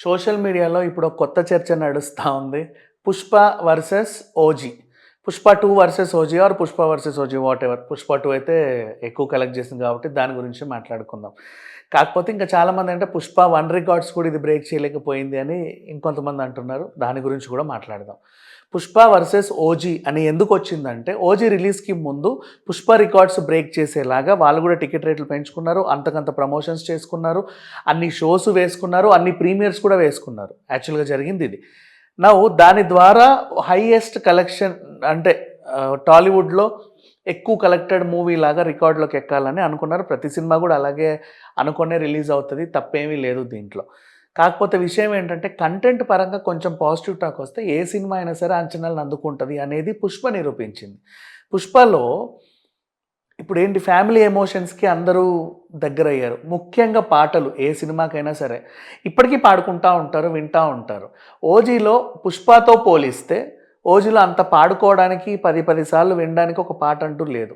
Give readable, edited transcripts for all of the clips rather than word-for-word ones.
Social మీడియాలో ఇప్పుడు ఒక కొత్త చర్చ నడుస్తా ఉంది. 'Pushpa versus OG'. 'Pushpa 2 versus OG' or 'Pushpa versus OG' whatever. 'Pushpa 2' అయితే ఎక్కువ కలెక్ట్ చేసింది కాబట్టి దాని గురించి మాట్లాడుకుందాం. కాకపోతే ఇంకా చాలామంది అంటే 'పుష్ప 1' రికార్డ్స్ కూడా ఇది బ్రేక్ చేయలేకపోయింది అని ఇంకొంతమంది అంటున్నారు. దాని గురించి కూడా మాట్లాడదాం. 'పుష్ప వర్సెస్ ఓజీ' అని ఎందుకొచ్చిందంటే, ఓజీ రిలీజ్‌కి ముందు 'పుష్ప' రికార్డ్స్ బ్రేక్ చేసేలాగా వాళ్ళు కూడా టికెట్ రేట్లు పెంచుకున్నారు. అంతకంత ప్రమోషన్స్ చేసుకున్నారు. అన్ని షోస్ వేసుకున్నారు. అన్ని ప్రీమియర్స్ కూడా వేసుకున్నారు. యాక్చువల్‌గా జరిగింది ఇది. నౌ దాని ద్వారా హైయెస్ట్ కలెక్షన్ అంటే టాలీవుడ్‌లో ఎక్కువ కలెక్టెడ్ మూవీ లాగా రికార్డ్‌లోకి ఎక్కాలని అనుకున్నారు. ప్రతి సినిమా కూడా అలాగే అనుకునే రిలీజ్ అవుతది. తప్పేమీ లేదు దీంట్లో. కాకపోతే విషయం ఏంటంటే కంటెంట్ పరంగా కొంచెం పాజిటివ్ టాక్ వస్తే ఏ సినిమా అయినా సరే అంచనాలను అందుకుంటది అనేది 'పుష్ప' నిరూపించింది. 'పుష్పలో' ఇప్పుడేంటి ఫ్యామిలీ ఎమోషన్స్‌కి అందరూ దగ్గరయ్యారు. ముఖ్యంగా పాటలు ఏ సినిమాకైనా సరే ఇప్పటికీ పాడుకుంటా ఉంటారు, వింటా ఉంటారు. 'ఓజీలో' 'పుష్పతో' పోలిస్తే 'ఓజీలో' అంత పాడుకోవడానికి 10 సార్లు వినడానికి ఒక పాట అంటూ లేదు.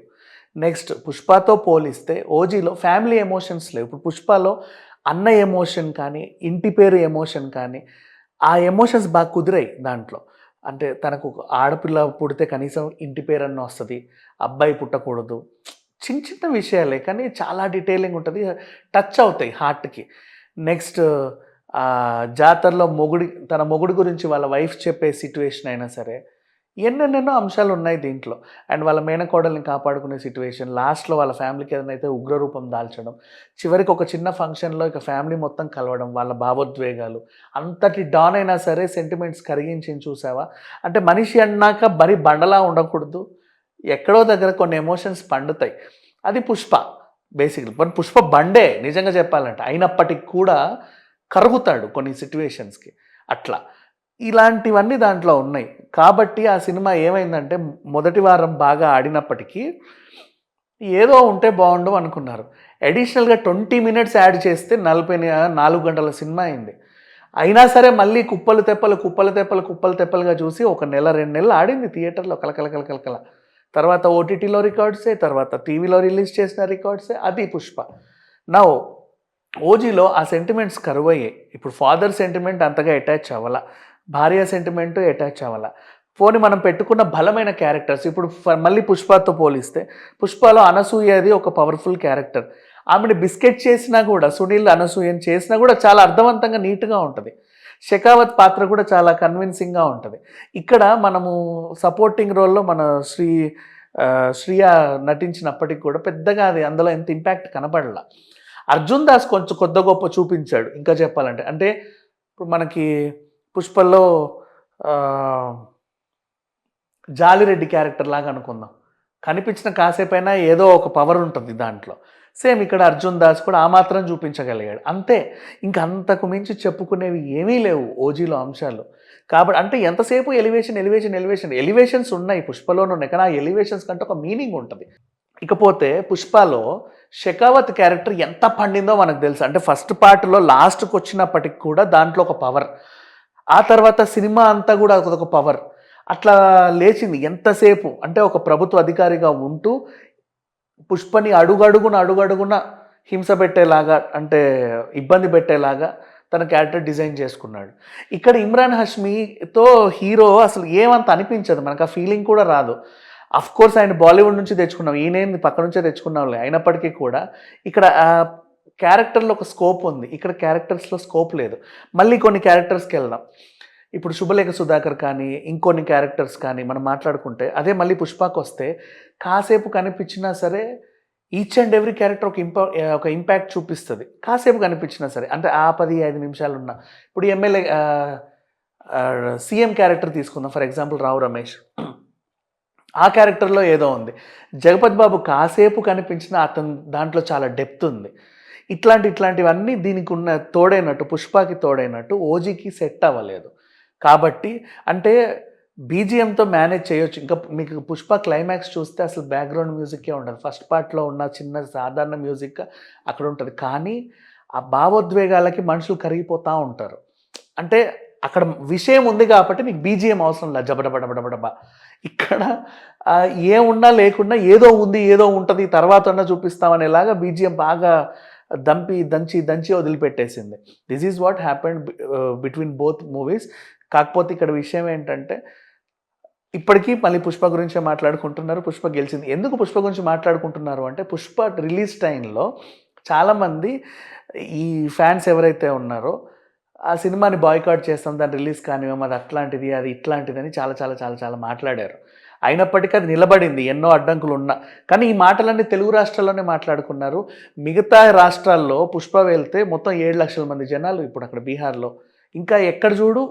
నెక్స్ట్ 'పుష్పతో' పోలిస్తే 'ఓజీలో' ఫ్యామిలీ ఎమోషన్స్ లేవు. ఇప్పుడు 'పుష్పలో' అన్న ఎమోషన్ కానీ, ఇంటి పేరు ఎమోషన్ కానీ, ఆ ఎమోషన్స్ బాగా కుదిరాయి దాంట్లో. అంటే తనకు ఒక ఆడపిల్ల పుడితే కనీసం ఇంటి పేరన్నా వస్తది. అబ్బాయి పుట్టకూడదు. చిన్న చిన్న విషయాలే కానీ చాలా డీటెయిలింగ్ ఉంటది. టచ్ అవుతాయి హార్ట్‌కి. నెక్స్ట్ జాతరలో తన మొగుడు గురించి వాళ్ళ వైఫ్ చెప్పే సిట్యుయేషన్ అయినా సరే, ఎన్నెన్నెన్నో అంశాలున్నాయి దీంట్లో. అండ్ వాళ్ళ మేనకోడల్ని కాపాడుకునే సిట్యుయేషన్, లాస్ట్‌లో వాళ్ళ ఫ్యామిలీకి ఏదైనా అయితే ఉగ్రరూపం దాల్చడం, చివరికి ఒక చిన్న ఫంక్షన్‌లో ఇక ఫ్యామిలీ మొత్తం కలవడం, వాళ్ళ భావోద్వేగాలు, అంతటి డాన్ అయినా సరే సెంటిమెంట్స్ కరిగించింది చూసావా? అంటే మనిషి అన్నాక మరీ బండలా ఉండకూడదు. ఎక్కడో దగ్గర కొన్ని ఎమోషన్స్ పండుతాయి. అది 'పుష్ప' బేసిక్‌లీ. బట్ 'పుష్ప' బండే నిజంగా చెప్పాలంటే. అయినప్పటికి కూడా కరుగుతాడు కొన్ని సిట్యుయేషన్స్‌కి అట్లా. ఇలాంటివన్నీ దాంట్లో ఉన్నాయి. కాబట్టి ఆ సినిమా ఏమైందంటే మొదటి వారం బాగా ఆడినప్పటికీ ఏదో ఉంటే బావుండు అనుకున్నారు. అడిషనల్‌గా 20 మినిట్స్ యాడ్ చేస్తే 4 గంటల సినిమా అయింది. అయినా సరే మళ్ళీ కుప్పలు తెప్పలు, కుప్పలు తెప్పలు, కుప్పలు తెప్పలుగా చూసి ఒక నెల, 2 నెలలు ఆడింది థియేటర్‌లో కలకల. తర్వాత ఓటీటీలో రికార్డ్సే, తర్వాత టీవీలో రిలీజ్ చేసిన రికార్డ్సే. అది 'పుష్ప.' నౌ ఓజీలో ఆ సెంటిమెంట్స్ కరువయ్యాయి. ఇప్పుడు ఫాదర్ సెంటిమెంట్ అంతగా అటాచ్ అవ్వల. భార్య సెంటిమెంటు అటాచ్ అవ్వల. పోనీ మనం పెట్టుకున్న బలమైన క్యారెక్టర్స్ ఇప్పుడు మళ్ళీ 'పుష్పతో' పోలిస్తే 'పుష్పలో' అనసూయది ఒక పవర్‌ఫుల్ క్యారెక్టర్. ఆమెని బిస్కెట్ చేసినా కూడా, సునీల్ అనసూయని చేసినా కూడా చాలా అర్థవంతంగా నీట్‌గా ఉంటది. షెకావత్ పాత్ర కూడా చాలా కన్విన్సింగ్‌గా ఉంటది. ఇక్కడ మనము సపోర్టింగ్ రోల్‌లో మన శ్రియ నటించినప్పటికి కూడా పెద్దగా అది అందులో ఎంత ఇంపాక్ట్ కనపడల. అర్జున్ దాస్ కొంచెం కొద్దో గొప్పో చూపించాడు ఇంకా చెప్పాలంటే. అంటే ఇప్పుడు మనకి 'పుష్పలో' ఆహ్, జాలిరెడ్డి క్యారెక్టర్ లాగా అనుకుందాం. కనిపించిన కాసేపైనా ఏదో ఒక పవర్ ఉంటుంది దాంట్లో. సేమ్ ఇక్కడ అర్జున్ దాస్ కూడా ఆ మాత్రం చూపించగలిగాడు. అంతే. ఇంక అంతకు మించి చెప్పుకునేవి ఏమీ లేవు ఓజీలో అంశాలు. అంటే ఎంతసేపు ఎలివేషన్స్ ఉన్నాయి 'పుష్పలోనే' ఉన్నాయి. కానీ ఆ ఎలివేషన్స్ కంటే ఒక మీనింగ్ ఉంటది. ఇకపోతే 'పుష్పలో' షెకావత్ క్యారెక్టర్ ఎంత పండిందో మనకు తెలుసు. అంటే ఫస్ట్ పార్ట్‌లో లాస్ట్‌కొచ్చినప్పటికి కూడా దాంట్లో ఒక పవర్. ఆ తర్వాత సినిమా అంతా కూడా అదొక పవర్. అట్లా లేచింది ఎంతసేపు అంటే ఒక ప్రభుత్వ అధికారిగా ఉంటూ పుష్పని అడుగడుగున హింస పెట్టేలాగా అంటే ఇబ్బంది పెట్టేలాగా తన క్యారెక్టర్ డిజైన్ చేసుకున్నాడు. ఇక్కడ ఇమ్రాన్ హష్మీతో హీరో అసలు ఏమంత అనిపించదు. మనకు ఆ ఫీలింగ్ కూడా రాదు. ఆఫ్‌కోర్స్ ఆయన బాలీవుడ్ నుంచి తెచ్చుకున్నాం. ఈయనేంది పక్క నుంచే తెచ్చుకున్నాంలే. అయినప్పటికీ కూడా ఇక్కడ క్యారెక్టర్‌లో ఒక స్కోప్ ఉంది. ఇక్కడ క్యారెక్టర్స్‌లో స్కోప్ లేదు. మళ్ళీ కొన్ని క్యారెక్టర్స్‌కెళ్దాం. ఇప్పుడు 'శుభలేఖ సుధాకర్' కానీ, ఇంకొన్ని క్యారెక్టర్స్ కానీ మనం మాట్లాడుకుంటే అదే మళ్ళీ 'పుష్పకొస్తే' కాసేపు కనిపించినా సరే ఈచ్ అండ్ ఎవ్రీ క్యారెక్టర్ ఒక ఇంపాక్ట్ చూపిస్తది. కాసేపు కనిపించినా సరే. అంటే ఆ 5 నిమిషాలున్న ఇప్పుడు ఎమ్మెల్యే సీఎం క్యారెక్టర్ తీసుకుందాం ఫర్ ఎగ్జాంపుల్ 'రావు రమేష్.' ఆ క్యారెక్టర్‌లో ఏదో ఉంది. 'జగపతి బాబు' కాసేపు కనిపించినా అతను దాంట్లో చాలా డెప్త్ ఉంది. ఇట్లాంటివన్నీ దీనికున్న తోడైనట్టు 'పుష్పకి' తోడైనట్టు 'ఓజీకి' సెట్ అవ్వలేదు. కాబట్టి అంటే బీజీఎంతో మేనేజ్ చేయొచ్చు. ఇంకా మీకు 'పుష్ప' క్లైమాక్స్ చూస్తే అసలు బ్యాక్‌గ్రౌండ్ మ్యూజిక్కే ఉండదు. ఫస్ట్ పార్ట్‌లో ఉన్న చిన్న సాధారణ మ్యూజిక్ అక్కడ ఉంటది. కానీ ఆ భావోద్వేగాలకి మనుషులు కరిగిపోతా ఉంటారు. అంటే అక్కడ విషయం ఉంది కాబట్టి నీకు బీజీఎం అవసరం లేదు. జబడబడబడబడబా. ఇక్కడ ఏమున్నా లేకున్నా ఏదో ఉంది, ఏదో ఉంటది తర్వాతన్నా చూపిస్తాం అనేలాగా బీజీఎం బాగా దంచి దంచి వదిలిపెట్టేసింది. This is what happened between both movies. కాకపోతే ఇక్కడ విషయం ఏంటంటే ఇప్పటికీ మళ్ళీ 'పుష్ప' గురించే మాట్లాడుకుంటున్నారు. 'పుష్ప' గెలిచింది. ఎందుకు 'పుష్ప' గురించి మాట్లాడుకుంటున్నారు అంటే 'పుష్ప' రిలీజ్ టైంలో చాలామంది ఈ ఫ్యాన్స్ ఎవరైతే ఉన్నారో ఆ సినిమాని బాయ్‌కాట్ చేస్తాం. దాన్ని రిలీజ్ కానివ్వం. అది అట్లాంటిది, అది ఇట్లాంటిదని చాలా చాలా చాలా చాలా మాట్లాడారు. అయినప్పటికీ అది నిలబడింది ఎన్నో అడ్డంకులున్నా. కానీ ఈ మాటలన్నీ తెలుగు రాష్ట్రాల్లోనే మాట్లాడుకున్నారు. మిగతా రాష్ట్రాల్లో 'పుష్ప' వెళ్తే మొత్తం 7,00,000 మంది జనాలు ఇప్పుడు అక్కడ బీహార్‌లో. ఇంకా ఎక్కడ చూడు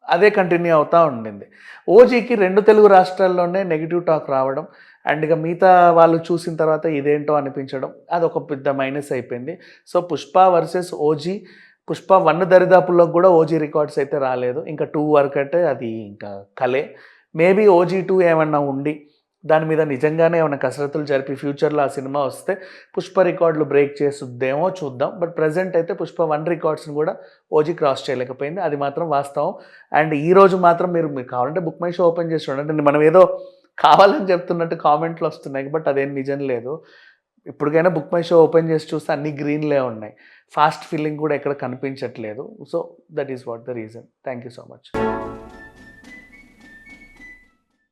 అదే కంటిన్యూ అవుతా ఉండింది. 'ఓజీకి' 2 తెలుగు రాష్ట్రాల్లోనే నెగెటివ్ టాక్ రావడం అండ్ ఇక మిగతా వాళ్ళు చూసిన తర్వాత ఇదేంటో అనిపించడం అదొక పెద్ద మైనస్ అయిపోయింది. సో 'పుష్ప' వర్సెస్ 'ఓజీ' 'పుష్ప 1' దరిదాపుల్లోకి కూడా 'ఓజీ' రికార్డ్స్ అయితే రాలేదు. ఇంకా 2 వరకంటే అది ఇంకా కలే. మేబీ 'ఓజీ 2' ఏమన్నా ఉండి దాని మీద నిజంగానే ఏమైనా కసరత్తులు జరిపి ఫ్యూచర్‌లో ఆ సినిమా వస్తే 'పుష్ప' రికార్డులు బ్రేక్ చేసుద్దేమో చూద్దాం. బట్ ప్రెజెంట్ అయితే 'పుష్ప 1' రికార్డ్స్‌ని కూడా 'ఓజీ' క్రాస్ చేయలేకపోయింది. అది మాత్రం వాస్తవం. అండ్ ఈరోజు మాత్రం మీరు కావాలంటే బుక్ మై షో ఓపెన్ చేసి చూడండి. మనం ఏదో కావాలని చెప్తున్నట్టు కామెంట్లు వస్తున్నాయి. బట్ అదేం నిజం లేదు. ఇప్పటికైనా బుక్ మై షో ఓపెన్ చేసి చూస్తే అన్ని గ్రీన్‌లే ఉన్నాయి. ఫాస్ట్ ఫిల్లింగ్ కూడా ఎక్కడ కనిపించట్లేదు. So that is what the reason. Thank you so much.